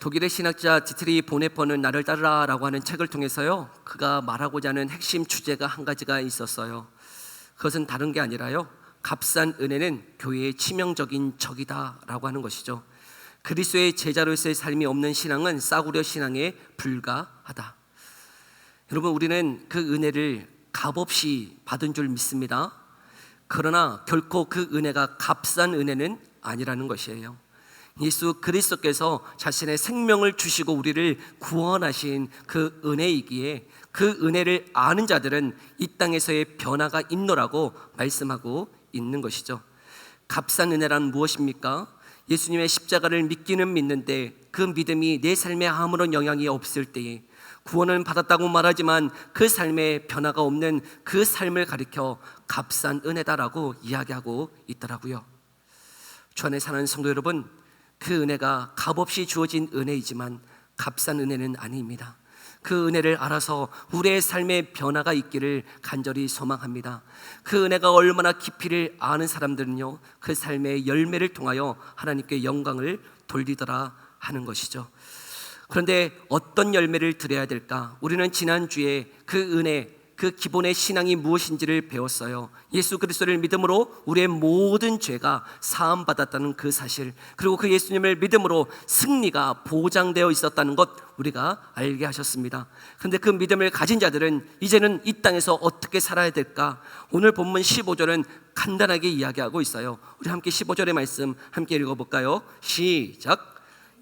독일의 신학자 디트리 보네퍼는 나를 따르라라고 하는 책을 통해서요, 그가 말하고자 하는 핵심 주제가 한 가지가 있었어요. 그것은 다른 게 아니라요, 값싼 은혜는 교회의 치명적인 적이다라고 하는 것이죠. 그리스도의 제자로서의 삶이 없는 신앙은 싸구려 신앙에 불과하다. 여러분, 우리는 그 은혜를 값없이 받은 줄 믿습니다. 그러나 결코 그 은혜가 값싼 은혜는 아니라는 것이에요. 예수 그리스도께서 자신의 생명을 주시고 우리를 구원하신 그 은혜이기에 그 은혜를 아는 자들은 이 땅에서의 변화가 있노라고 말씀하고 있는 것이죠. 값싼 은혜란 무엇입니까? 예수님의 십자가를 믿기는 믿는데 그 믿음이 내 삶에 아무런 영향이 없을 때에 구원을 받았다고 말하지만 그 삶에 변화가 없는 그 삶을 가리켜 값싼 은혜다라고 이야기하고 있더라고요. 주 안에 사는 성도 여러분, 그 은혜가 값없이 주어진 은혜이지만 값싼 은혜는 아닙니다. 그 은혜를 알아서 우리의 삶에 변화가 있기를 간절히 소망합니다. 그 은혜가 얼마나 깊이를 아는 사람들은요, 그 삶의 열매를 통하여 하나님께 영광을 돌리더라 하는 것이죠. 그런데 어떤 열매를 드려야 될까? 우리는 지난주에 그 은혜, 그 기본의 신앙이 무엇인지를 배웠어요. 예수 그리스도를 믿음으로 우리의 모든 죄가 사함받았다는 그 사실, 그리고 그 예수님을 믿음으로 승리가 보장되어 있었다는 것 우리가 알게 하셨습니다. 그런데 그 믿음을 가진 자들은 이제는 이 땅에서 어떻게 살아야 될까? 오늘 본문 15절은 간단하게 이야기하고 있어요. 우리 함께 15절의 말씀 함께 읽어볼까요? 시작.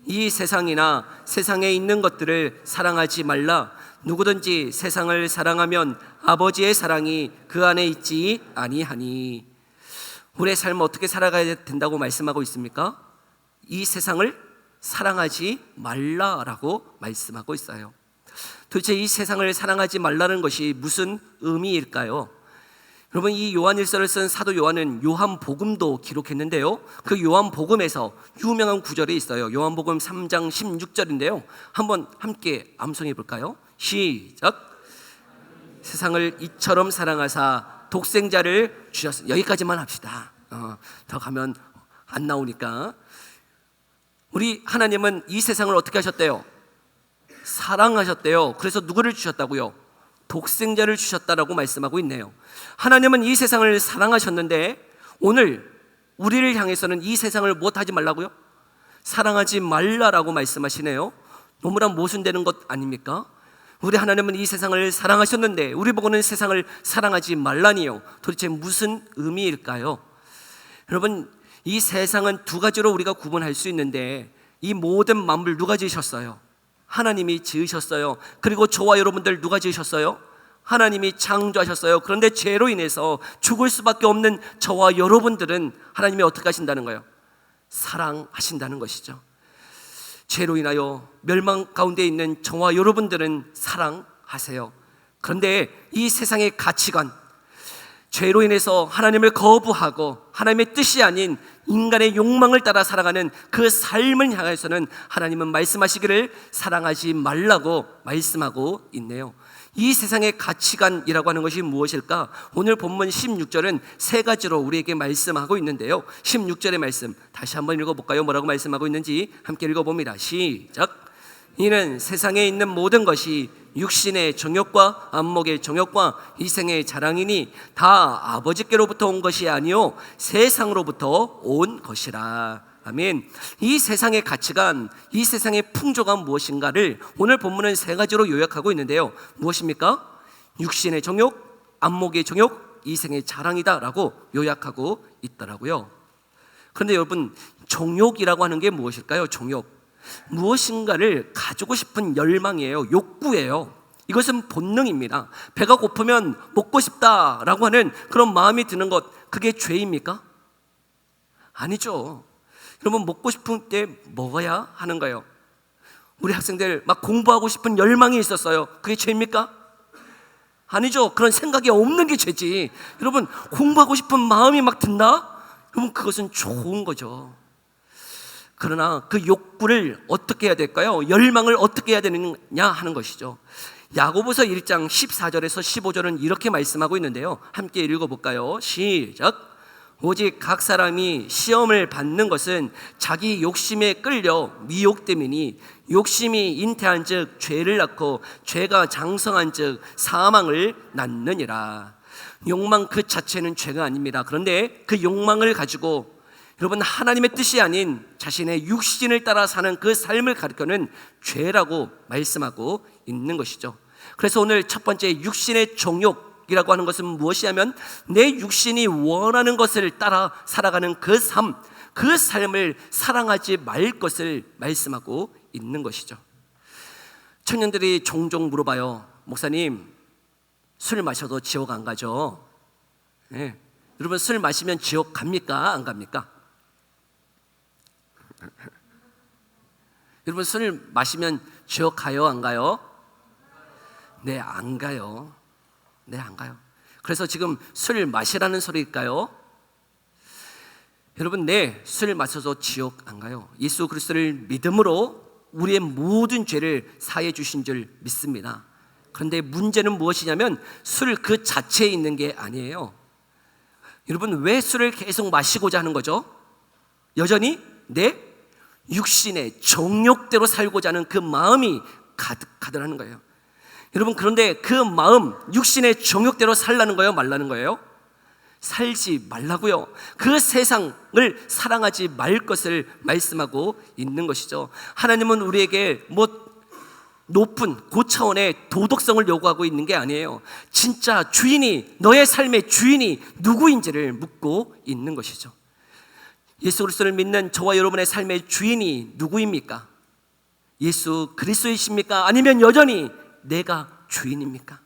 이 세상이나 세상에 있는 것들을 사랑하지 말라. 누구든지 세상을 사랑하면 아버지의 사랑이 그 안에 있지 아니하니. 우리의 삶을 어떻게 살아가야 된다고 말씀하고 있습니까? 이 세상을 사랑하지 말라라고 말씀하고 있어요. 도대체 이 세상을 사랑하지 말라는 것이 무슨 의미일까요? 여러분, 이 요한일서를 쓴 사도 요한은 요한복음도 기록했는데요, 그 요한복음에서 유명한 구절이 있어요. 요한복음 3장 16절인데요 한번 함께 암송해 볼까요? 시작. 세상을 이처럼 사랑하사 독생자를 주셨습니다. 여기까지만 합시다. 더 가면 안 나오니까. 우리 하나님은 이 세상을 어떻게 하셨대요? 사랑하셨대요. 그래서 누구를 주셨다고요? 독생자를 주셨다라고 말씀하고 있네요. 하나님은 이 세상을 사랑하셨는데 오늘 우리를 향해서는 이 세상을 무엇하지 말라고요? 사랑하지 말라라고 말씀하시네요. 너무나 모순되는 것 아닙니까? 우리 하나님은 이 세상을 사랑하셨는데 우리 보고는 세상을 사랑하지 말라니요. 도대체 무슨 의미일까요? 여러분, 이 세상은 두 가지로 우리가 구분할 수 있는데 이 모든 만물 누가 지으셨어요? 하나님이 지으셨어요. 그리고 저와 여러분들 누가 지으셨어요? 하나님이 창조하셨어요. 그런데 죄로 인해서 죽을 수밖에 없는 저와 여러분들은 하나님이 어떻게 하신다는 거예요? 사랑하신다는 것이죠. 죄로 인하여 멸망 가운데 있는 저와 여러분들은 사랑하세요. 그런데 이 세상의 가치관, 죄로 인해서 하나님을 거부하고 하나님의 뜻이 아닌 인간의 욕망을 따라 살아가는 그 삶을 향해서는 하나님은 말씀하시기를 사랑하지 말라고 말씀하고 있네요. 이 세상의 가치관이라고 하는 것이 무엇일까? 오늘 본문 16절은 세 가지로 우리에게 말씀하고 있는데요, 16절의 말씀 다시 한번 읽어볼까요? 뭐라고 말씀하고 있는지 함께 읽어봅니다. 시작. 이는 세상에 있는 모든 것이 육신의 정욕과 안목의 정욕과 이생의 자랑이니 다 아버지께로부터 온 것이 아니요 세상으로부터 온 것이라. 아멘. 이 세상의 가치관, 이 세상의 풍조가 무엇인가를 오늘 본문은 세 가지로 요약하고 있는데요, 무엇입니까? 육신의 정욕, 안목의 정욕, 이생의 자랑이다라고 요약하고 있더라고요. 그런데 여러분, 정욕이라고 하는 게 무엇일까요? 정욕, 무엇인가를 가지고 싶은 열망이에요. 욕구예요. 이것은 본능입니다. 배가 고프면 먹고 싶다라고 하는 그런 마음이 드는 것, 그게 죄입니까? 아니죠. 여러분, 먹고 싶은 때 먹어야 하는 거예요. 우리 학생들 막 공부하고 싶은 열망이 있었어요. 그게 죄입니까? 아니죠. 그런 생각이 없는 게 죄지. 여러분, 공부하고 싶은 마음이 막 든다? 여러분, 그것은 좋은 거죠. 그러나 그 욕구를 어떻게 해야 될까요? 열망을 어떻게 해야 되느냐 하는 것이죠. 야고보서 1장 14절에서 15절은 이렇게 말씀하고 있는데요, 함께 읽어볼까요? 시작. 오직 각 사람이 시험을 받는 것은 자기 욕심에 끌려 미혹됨이니 욕심이 잉태한 즉 죄를 낳고 죄가 장성한 즉 사망을 낳느니라. 욕망 그 자체는 죄가 아닙니다. 그런데 그 욕망을 가지고 여러분 하나님의 뜻이 아닌 자신의 육신을 따라 사는 그 삶을 가리켜는 죄라고 말씀하고 있는 것이죠. 그래서 오늘 첫 번째 육신의 정욕이라고 하는 것은 무엇이냐면 내 육신이 원하는 것을 따라 살아가는 그 삶을 사랑하지 말 것을 말씀하고 있는 것이죠. 청년들이 종종 물어봐요. 목사님, 술 마셔도 지옥 안 가죠? 네. 여러분 술 마시면 지옥 갑니까? 안 갑니까? 여러분 술 마시면 지옥 가요? 안 가요? 네, 안 가요. 네, 안 가요. 그래서 지금 술 마시라는 소리일까요? 여러분, 네, 술 마셔서 지옥 안 가요. 예수 그리스도를 믿음으로 우리의 모든 죄를 사해 주신 줄 믿습니다. 그런데 문제는 무엇이냐면 술 그 자체에 있는 게 아니에요. 여러분 왜 술을 계속 마시고자 하는 거죠? 여전히 내 육신의 정욕대로 살고자 하는 그 마음이 가득하다는 거예요. 여러분 그런데 그 마음, 육신의 정욕대로 살라는 거예요? 말라는 거예요? 살지 말라고요. 그 세상을 사랑하지 말 것을 말씀하고 있는 것이죠. 하나님은 우리에게 높은 고차원의 도덕성을 요구하고 있는 게 아니에요. 진짜 주인이, 너의 삶의 주인이 누구인지를 묻고 있는 것이죠. 예수 그리스도를 믿는 저와 여러분의 삶의 주인이 누구입니까? 예수 그리스도이십니까? 아니면 여전히 내가 주인입니까?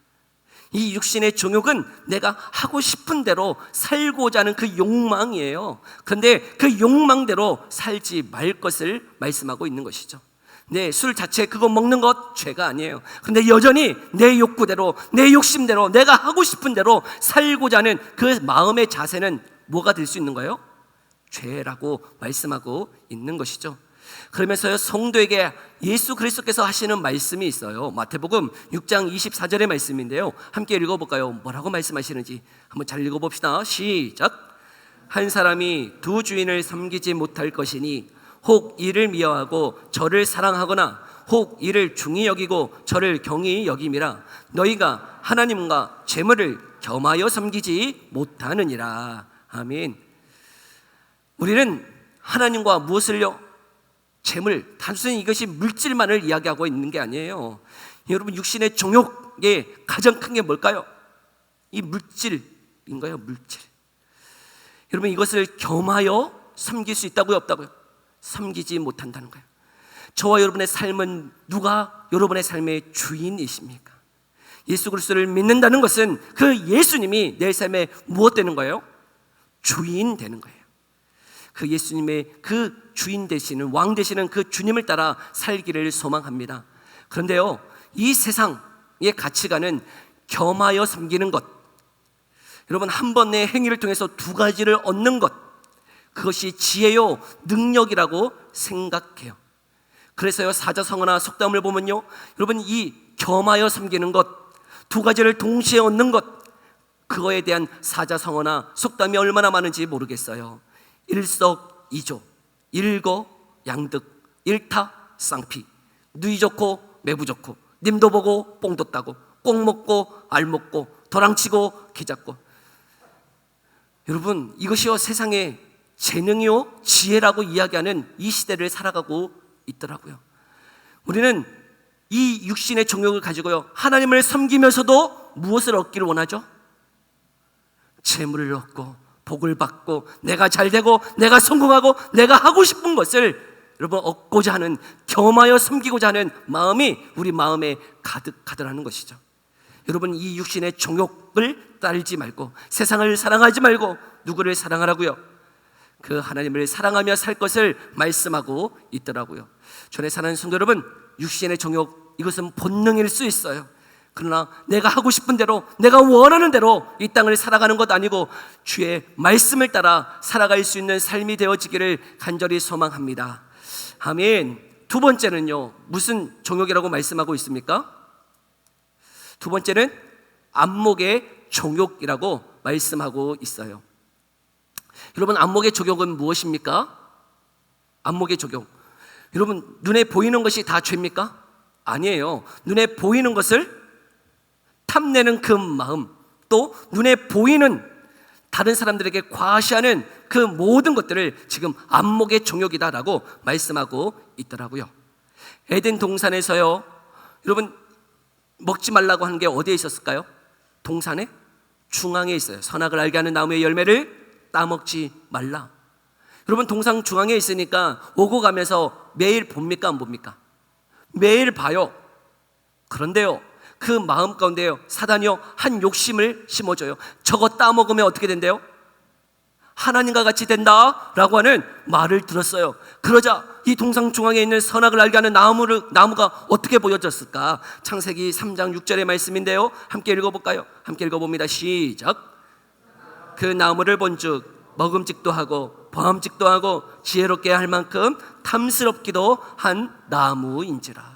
이 육신의 정욕은 내가 하고 싶은 대로 살고자 하는 그 욕망이에요. 그런데 그 욕망대로 살지 말 것을 말씀하고 있는 것이죠. 네, 술 자체 그거 먹는 것 죄가 아니에요. 그런데 여전히 내 욕구대로, 내 욕심대로, 내가 하고 싶은 대로 살고자 하는 그 마음의 자세는 뭐가 될 수 있는 거예요? 죄라고 말씀하고 있는 것이죠. 그러면서요, 성도에게 예수 그리스도께서 하시는 말씀이 있어요. 마태복음 6장 24절의 말씀인데요, 함께 읽어볼까요? 뭐라고 말씀하시는지 한번 잘 읽어봅시다. 시작. 한 사람이 두 주인을 섬기지 못할 것이니 혹 이를 미워하고 저를 사랑하거나 혹 이를 중히 여기고 저를 경히 여김이라. 너희가 하나님과 재물을 겸하여 섬기지 못하느니라. 아멘. 우리는 하나님과 무엇을요? 재물, 단순히 이것이 물질만을 이야기하고 있는 게 아니에요. 여러분 육신의 정욕의 가장 큰 게 뭘까요? 이 물질인 거예요. 물질. 여러분 이것을 겸하여 섬길 수 있다고요? 없다고요? 섬기지 못한다는 거예요. 저와 여러분의 삶은 누가 여러분의 삶의 주인이십니까? 예수 그리스도를 믿는다는 것은 그 예수님이 내 삶에 무엇 되는 거예요? 주인 되는 거예요. 그 예수님의 그 주인 되시는, 왕 되시는 그 주님을 따라 살기를 소망합니다. 그런데요, 이 세상의 가치관은 겸하여 섬기는 것, 여러분 한 번의 행위를 통해서 두 가지를 얻는 것, 그것이 지혜요 능력이라고 생각해요. 그래서요, 사자성어나 속담을 보면요, 여러분 이 겸하여 섬기는 것, 두 가지를 동시에 얻는 것, 그거에 대한 사자성어나 속담이 얼마나 많은지 모르겠어요. 일석이조, 일거양득, 일타쌍피, 누이 좋고 매부 좋고, 님도 보고 뽕도 따고, 꽁 먹고 알 먹고, 도랑치고 기 잡고. 여러분 이것이요 세상의 재능이요 지혜라고 이야기하는 이 시대를 살아가고 있더라고요. 우리는 이 육신의 정욕을 가지고요, 하나님을 섬기면서도 무엇을 얻기를 원하죠? 재물을 얻고 복을 받고 내가 잘 되고 내가 성공하고 내가 하고 싶은 것을 여러분 얻고자 하는, 겸하여 섬기고자 하는 마음이 우리 마음에 가득하더라는 것이죠. 여러분 이 육신의 정욕을 따르지 말고, 세상을 사랑하지 말고 누구를 사랑하라고요? 그 하나님을 사랑하며 살 것을 말씀하고 있더라고요. 전에 사는 성도 여러분, 육신의 정욕, 이것은 본능일 수 있어요. 그러나 내가 하고 싶은 대로, 내가 원하는 대로 이 땅을 살아가는 것 아니고 주의 말씀을 따라 살아갈 수 있는 삶이 되어지기를 간절히 소망합니다. 아멘. 두 번째는요, 무슨 정욕이라고 말씀하고 있습니까? 두 번째는 안목의 정욕이라고 말씀하고 있어요. 여러분, 안목의 조경은 무엇입니까? 안목의 조경. 여러분, 눈에 보이는 것이 다 죄입니까? 아니에요. 눈에 보이는 것을 탐내는 그 마음, 또 눈에 보이는 다른 사람들에게 과시하는 그 모든 것들을 지금 안목의 종욕이다라고 말씀하고 있더라고요. 에덴 동산에서요, 여러분, 먹지 말라고 하는 게 어디에 있었을까요? 동산의 중앙에 있어요. 선악을 알게 하는 나무의 열매를 따먹지 말라. 여러분, 동산 중앙에 있으니까 오고 가면서 매일 봅니까, 안 봅니까? 매일 봐요. 그런데요, 그 마음 가운데요, 사단이요, 한 욕심을 심어줘요. 저거 따먹으면 어떻게 된대요? 하나님과 같이 된다라고 하는 말을 들었어요. 그러자 이 동상 중앙에 있는 선악을 알게 하는 나무가 어떻게 보여졌을까? 창세기 3장 6절의 말씀인데요, 함께 읽어볼까요? 함께 읽어봅니다. 시작. 그 나무를 본즉 먹음직도 하고 범함직도 하고 지혜롭게 할 만큼 탐스럽기도 한 나무인지라.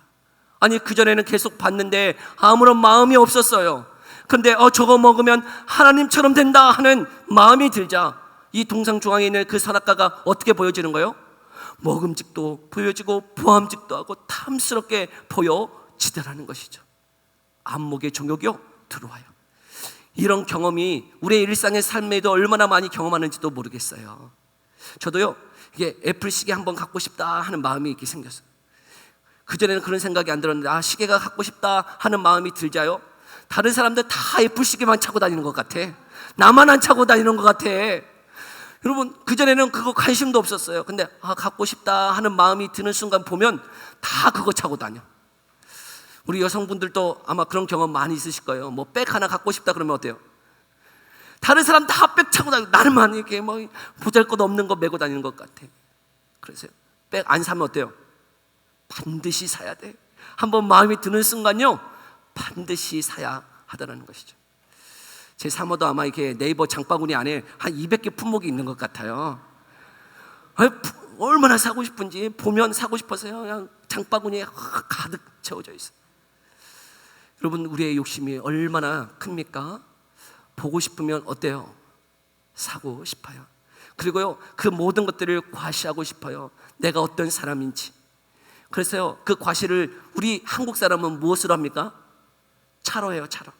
아니, 그전에는 계속 봤는데 아무런 마음이 없었어요. 근데 저거 먹으면 하나님처럼 된다 하는 마음이 들자 이 동상 중앙에 있는 그 선악과가 어떻게 보여지는 거예요? 먹음직도 보여지고 보암직도 하고 탐스럽게 보여지더라는 것이죠. 안목의 종욕이요, 들어와요. 이런 경험이 우리의 일상의 삶에도 얼마나 많이 경험하는지도 모르겠어요. 저도요, 이게 애플 시계 한번 갖고 싶다 하는 마음이 이렇게 생겼어요. 그전에는 그런 생각이 안 들었는데 시계가 갖고 싶다 하는 마음이 들자요, 다른 사람들 다 애플 시계만 차고 다니는 것 같아. 나만 안 차고 다니는 것 같아. 여러분, 그전에는 그거 관심도 없었어요. 근데 갖고 싶다 하는 마음이 드는 순간 보면 다 그거 차고 다녀. 우리 여성분들도 아마 그런 경험 많이 있으실 거예요. 뭐 백 하나 갖고 싶다 그러면 어때요? 다른 사람 다 백 차고 다니고 나는만 이렇게 뭐 보잘것 없는 거 메고 다니는 것 같아. 그래서 백 안 사면 어때요? 반드시 사야 돼. 한번 마음이 드는 순간요, 반드시 사야 하더라는 것이죠. 제 사모도 아마 이렇게 네이버 장바구니 안에 한 200개 품목이 있는 것 같아요. 얼마나 사고 싶은지 보면 사고 싶어서요, 그냥 장바구니에 가득 채워져 있어요. 여러분, 우리의 욕심이 얼마나 큽니까? 보고 싶으면 어때요? 사고 싶어요. 그리고요, 그 모든 것들을 과시하고 싶어요. 내가 어떤 사람인지. 그래서요, 그 과시를 우리 한국 사람은 무엇으로 합니까? 차로 해요, 차로.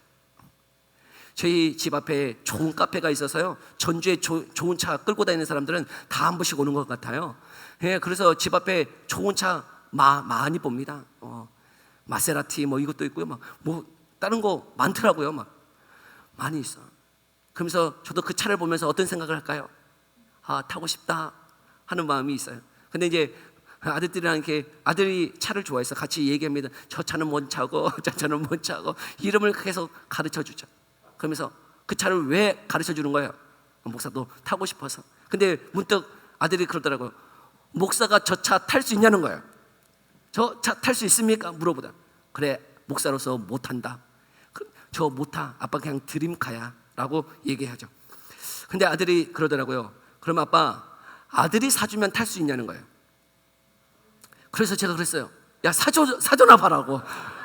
저희 집 앞에 좋은 카페가 있어서요, 전주에 좋은 차 끌고 다니는 사람들은 다 한 번씩 오는 것 같아요. 예, 그래서 집 앞에 좋은 차 많이 봅니다. 마세라티 뭐 이것도 있고요, 뭐 다른 거 많더라고요, 많이 있어. 그러면서 저도 그 차를 보면서 어떤 생각을 할까요? 타고 싶다 하는 마음이 있어요. 근데 이제 아들들이랑 이렇게, 아들이 차를 좋아해서 같이 얘기합니다. 저 차는 뭔 차고 저 차는 뭔 차고 이름을 계속 가르쳐 주죠. 그러면서 그 차를 왜 가르쳐 주는 거예요? 목사도 타고 싶어서. 근데 문득 아들이 그러더라고요. 목사가 저 차 탈 수 있냐는 거예요. 저 차 탈 수 있습니까? 물어보다. 그래, 목사로서 못한다. 저 못타. 아빠 그냥 드림카야 라고 얘기하죠. 근데 아들이 그러더라고요. 그럼 아빠, 아들이 사주면 탈 수 있냐는 거예요. 그래서 제가 그랬어요. 야, 사줘나 봐라고.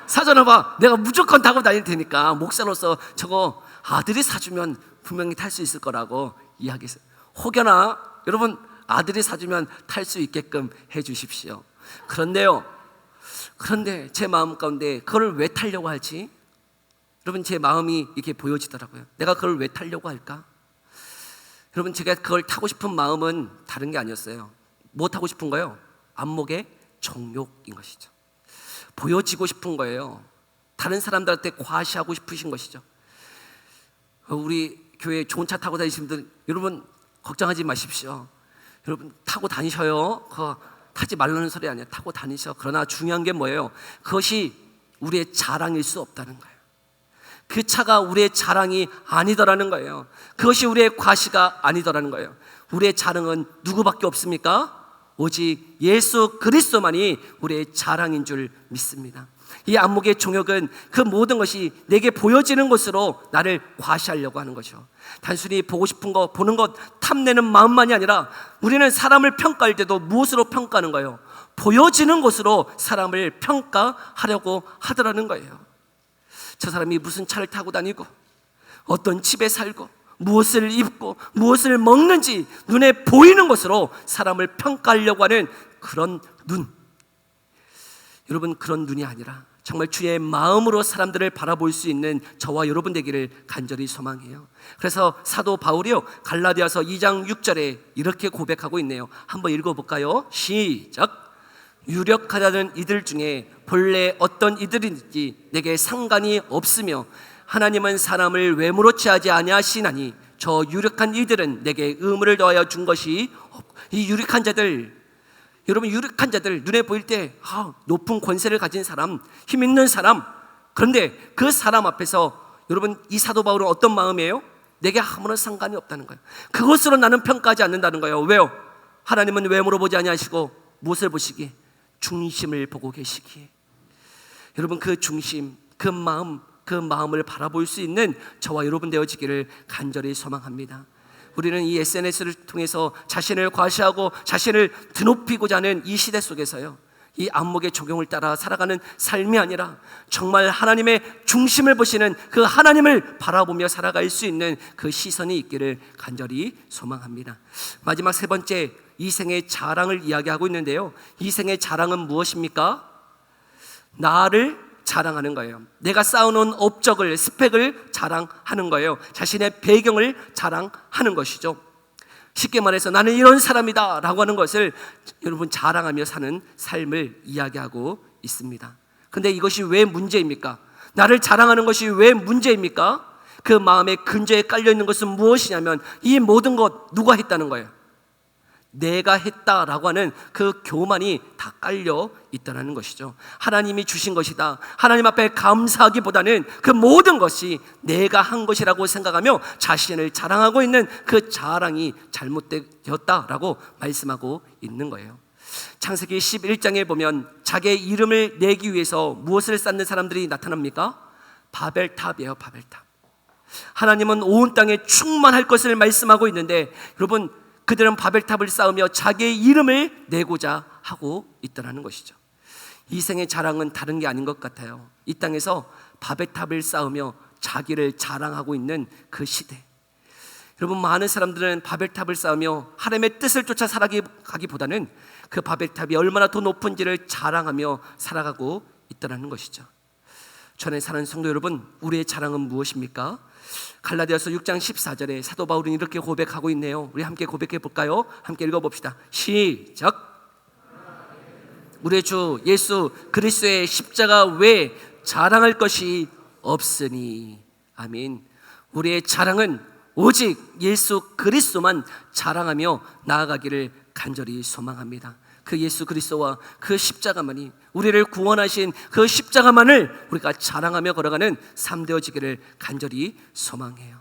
사줘나 봐. 내가 무조건 타고 다닐 테니까 목사로서 저거 아들이 사주면 분명히 탈 수 있을 거라고 이야기했어요. 혹여나 여러분, 아들이 사주면 탈 수 있게끔 해 주십시오. 그런데 제 마음 가운데 그걸 왜 타려고 할지, 여러분, 제 마음이 이렇게 보여지더라고요. 내가 그걸 왜 타려고 할까? 여러분, 제가 그걸 타고 싶은 마음은 다른 게 아니었어요. 뭐 타고 싶은 거예요? 안목의 정욕인 것이죠. 보여지고 싶은 거예요. 다른 사람들한테 과시하고 싶으신 것이죠. 우리 교회 좋은 차 타고 다니시는 분들, 여러분 걱정하지 마십시오. 여러분 타고 다니셔요. 타지 말라는 소리 아니에요. 타고 다니셔. 그러나 중요한 게 뭐예요? 그것이 우리의 자랑일 수 없다는 거예요. 그 차가 우리의 자랑이 아니더라는 거예요. 그것이 우리의 과시가 아니더라는 거예요. 우리의 자랑은 누구밖에 없습니까? 오직 예수 그리스도만이 우리의 자랑인 줄 믿습니다. 이 안목의 종욕은 그 모든 것이 내게 보여지는 것으로 나를 과시하려고 하는 거죠. 단순히 보고 싶은 거, 보는 것, 탐내는 마음만이 아니라 우리는 사람을 평가할 때도 무엇으로 평가하는 거예요? 보여지는 것으로 사람을 평가하려고 하더라는 거예요. 저 사람이 무슨 차를 타고 다니고 어떤 집에 살고 무엇을 입고 무엇을 먹는지 눈에 보이는 것으로 사람을 평가하려고 하는 그런 눈, 여러분, 그런 눈이 아니라 정말 주의 마음으로 사람들을 바라볼 수 있는 저와 여러분 되기를 간절히 소망해요. 그래서 사도 바울이요, 갈라디아서 2장 6절에 이렇게 고백하고 있네요. 한번 읽어볼까요? 시작. 유력하다는 이들 중에 본래 어떤 이들인지 내게 상관이 없으며 하나님은 사람을 외모로 취하지 아니하시나니 저 유력한 이들은 내게 의무를 더하여 준 것이 없고. 이 유력한 자들, 여러분, 유력한 자들, 눈에 보일 때 높은 권세를 가진 사람, 힘 있는 사람, 그런데 그 사람 앞에서 여러분, 이 사도 바울은 어떤 마음이에요? 내게 아무런 상관이 없다는 거예요. 그것으로 나는 평가하지 않는다는 거예요. 왜요? 하나님은 외모로 보지 아니하시고 무엇을 보시기에? 중심을 보고 계시기에. 여러분, 그 중심, 그 마음을 바라볼 수 있는 저와 여러분 되어지기를 간절히 소망합니다. 우리는 이 SNS를 통해서 자신을 과시하고 자신을 드높이고자 하는 이 시대 속에서요, 이 안목의 적용을 따라 살아가는 삶이 아니라 정말 하나님의 중심을 보시는 그 하나님을 바라보며 살아갈 수 있는 그 시선이 있기를 간절히 소망합니다. 마지막 세 번째, 이생의 자랑을 이야기하고 있는데요, 이생의 자랑은 무엇입니까? 나를 자랑하는 거예요. 내가 쌓아놓은 업적을, 스펙을 자랑하는 거예요. 자신의 배경을 자랑하는 것이죠. 쉽게 말해서 나는 이런 사람이다 라고 하는 것을 여러분 자랑하며 사는 삶을 이야기하고 있습니다. 그런데 이것이 왜 문제입니까? 나를 자랑하는 것이 왜 문제입니까? 그 마음의 근저에 깔려있는 것은 무엇이냐면 이 모든 것 누가 했다는 거예요? 내가 했다라고 하는 그 교만이 다 깔려 있다는 것이죠. 하나님이 주신 것이다, 하나님 앞에 감사하기보다는 그 모든 것이 내가 한 것이라고 생각하며 자신을 자랑하고 있는 그 자랑이 잘못되었다라고 말씀하고 있는 거예요. 창세기 11장에 보면 자기의 이름을 내기 위해서 무엇을 쌓는 사람들이 나타납니까? 바벨탑이에요. 바벨탑. 하나님은 온 땅에 충만할 것을 말씀하고 있는데 여러분, 그들은 바벨탑을 쌓으며 자기의 이름을 내고자 하고 있다는 것이죠. 이생의 자랑은 다른 게 아닌 것 같아요. 이 땅에서 바벨탑을 쌓으며 자기를 자랑하고 있는 그 시대. 여러분, 많은 사람들은 바벨탑을 쌓으며 하나님의 뜻을 쫓아 살아가기보다는 그 바벨탑이 얼마나 더 높은지를 자랑하며 살아가고 있다는 것이죠. 전에 사는 성도 여러분, 우리의 자랑은 무엇입니까? 갈라디아서 6장 14절에 사도 바울은 이렇게 고백하고 있네요. 우리 함께 고백해 볼까요? 함께 읽어봅시다. 시작. 우리의 주 예수 그리스도의 십자가 외에 자랑할 것이 없으니. 아멘. 우리의 자랑은 오직 예수 그리스도만 자랑하며 나아가기를 간절히 소망합니다. 그 예수 그리스도와 그 십자가만이, 우리를 구원하신 그 십자가만을 우리가 자랑하며 걸어가는 삶 되어지기를 간절히 소망해요.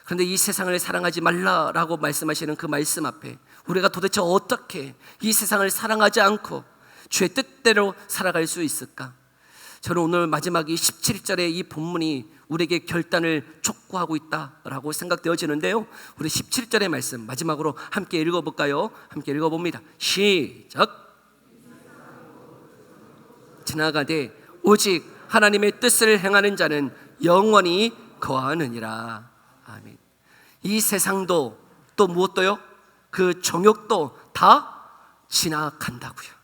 그런데 이 세상을 사랑하지 말라라고 말씀하시는 그 말씀 앞에 우리가 도대체 어떻게 이 세상을 사랑하지 않고 주의 뜻대로 살아갈 수 있을까? 저는 오늘 마지막 이 17절의 이 본문이 우리에게 결단을 촉구하고 있다라고 생각되어지는데요, 우리 17절의 말씀 마지막으로 함께 읽어볼까요? 함께 읽어봅니다. 시작. 지나가되 오직 하나님의 뜻을 행하는 자는 영원히 거하느니라. 아멘. 이 세상도 또 무엇도요? 그 정욕도 다 지나간다고요.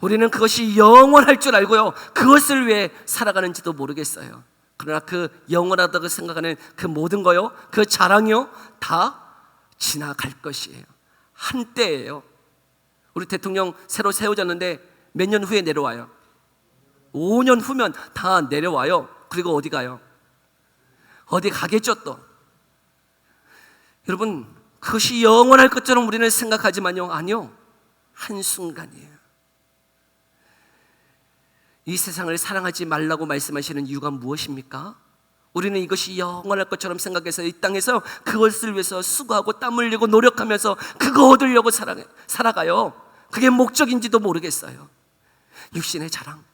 우리는 그것이 영원할 줄 알고요, 그것을 위해 살아가는지도 모르겠어요. 그러나 그 영원하다고 생각하는 그 모든 거요, 그 자랑이요, 다 지나갈 것이에요. 한때예요. 우리 대통령 새로 세워졌는데 몇 년 후에 내려와요. 5년 후면 다 내려와요. 그리고 어디 가요? 어디 가겠죠 또. 여러분, 그것이 영원할 것처럼 우리는 생각하지만요, 아니요, 한순간이에요. 이 세상을 사랑하지 말라고 말씀하시는 이유가 무엇입니까? 우리는 이것이 영원할 것처럼 생각해서 이 땅에서 그것을 위해서 수고하고 땀 흘리고 노력하면서 그거 얻으려고 살아가요. 그게 목적인지도 모르겠어요. 육신의 자랑,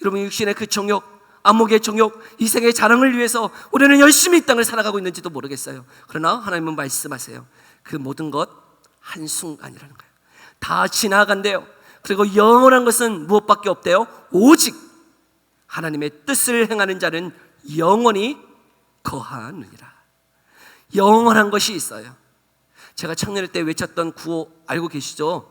여러분, 육신의 그 정욕, 안목의 정욕, 이생의 자랑을 위해서 우리는 열심히 이 땅을 살아가고 있는지도 모르겠어요. 그러나 하나님은 말씀하세요. 그 모든 것 한순간이라는 거예요. 다 지나간대요. 그리고 영원한 것은 무엇밖에 없대요? 오직 하나님의 뜻을 행하는 자는 영원히 거하느니라. 영원한 것이 있어요. 제가 청년일 때 외쳤던 구호 알고 계시죠?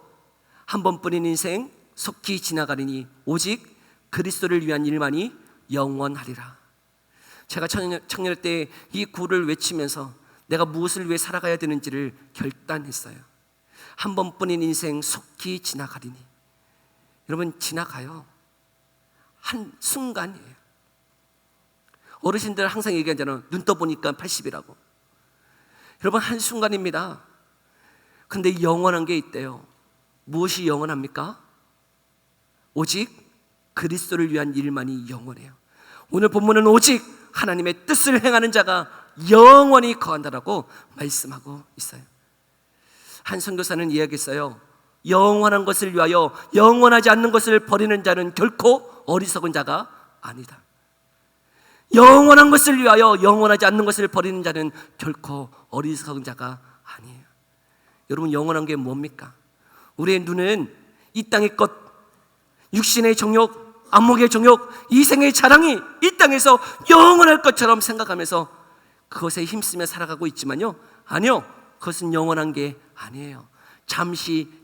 한 번뿐인 인생 속히 지나가리니 오직 그리스도를 위한 일만이 영원하리라. 제가 청년일 때 이 구호를 외치면서 내가 무엇을 위해 살아가야 되는지를 결단했어요. 한 번뿐인 인생 속히 지나가리니. 여러분, 지나가요. 한 순간이에요. 어르신들 항상 얘기하잖아요. 눈 떠보니까 80이라고. 여러분, 한 순간입니다. 근데 영원한 게 있대요. 무엇이 영원합니까? 오직 그리스도를 위한 일만이 영원해요. 오늘 본문은 오직 하나님의 뜻을 행하는 자가 영원히 거한다라고 말씀하고 있어요. 한 선교사는 이야기했어요. 영원한 것을 위하여 영원하지 않는 것을 버리는 자는 결코 어리석은 자가 아니다. 영원한 것을 위하여 영원하지 않는 것을 버리는 자는 결코 어리석은 자가 아니에요. 여러분, 영원한 게 뭡니까? 우리의 눈은 이 땅의 것, 육신의 정욕, 안목의 정욕, 이생의 자랑이 이 땅에서 영원할 것처럼 생각하면서 그것에 힘쓰며 살아가고 있지만요, 아니요, 그것은 영원한 게 아니에요.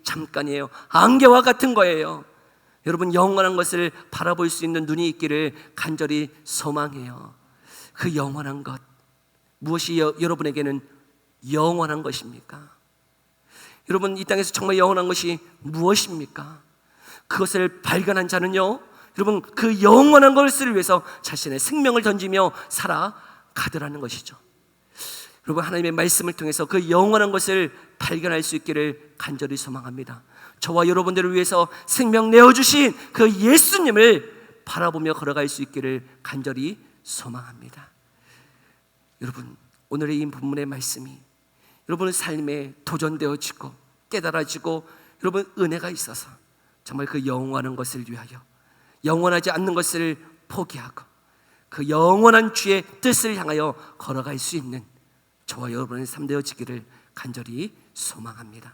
잠깐이에요. 안개와 같은 거예요. 여러분, 영원한 것을 바라볼 수 있는 눈이 있기를 간절히 소망해요. 그 영원한 것, 무엇이 여러분에게는 영원한 것입니까? 여러분, 이 땅에서 정말 영원한 것이 무엇입니까? 그것을 발견한 자는요, 여러분, 그 영원한 것을 위해서 자신의 생명을 던지며 살아가더라는 것이죠. 여러분, 하나님의 말씀을 통해서 그 영원한 것을 발견할 수 있기를 간절히 소망합니다. 저와 여러분들을 위해서 생명 내어주신 그 예수님을 바라보며 걸어갈 수 있기를 간절히 소망합니다. 여러분, 오늘의 이 본문의 말씀이 여러분의 삶에 도전되어지고 깨달아지고 여러분 은혜가 있어서 정말 그 영원한 것을 위하여 영원하지 않는 것을 포기하고 그 영원한 주의 뜻을 향하여 걸어갈 수 있는 저와 여러분의 삶 되어지기를 간절히 소망합니다.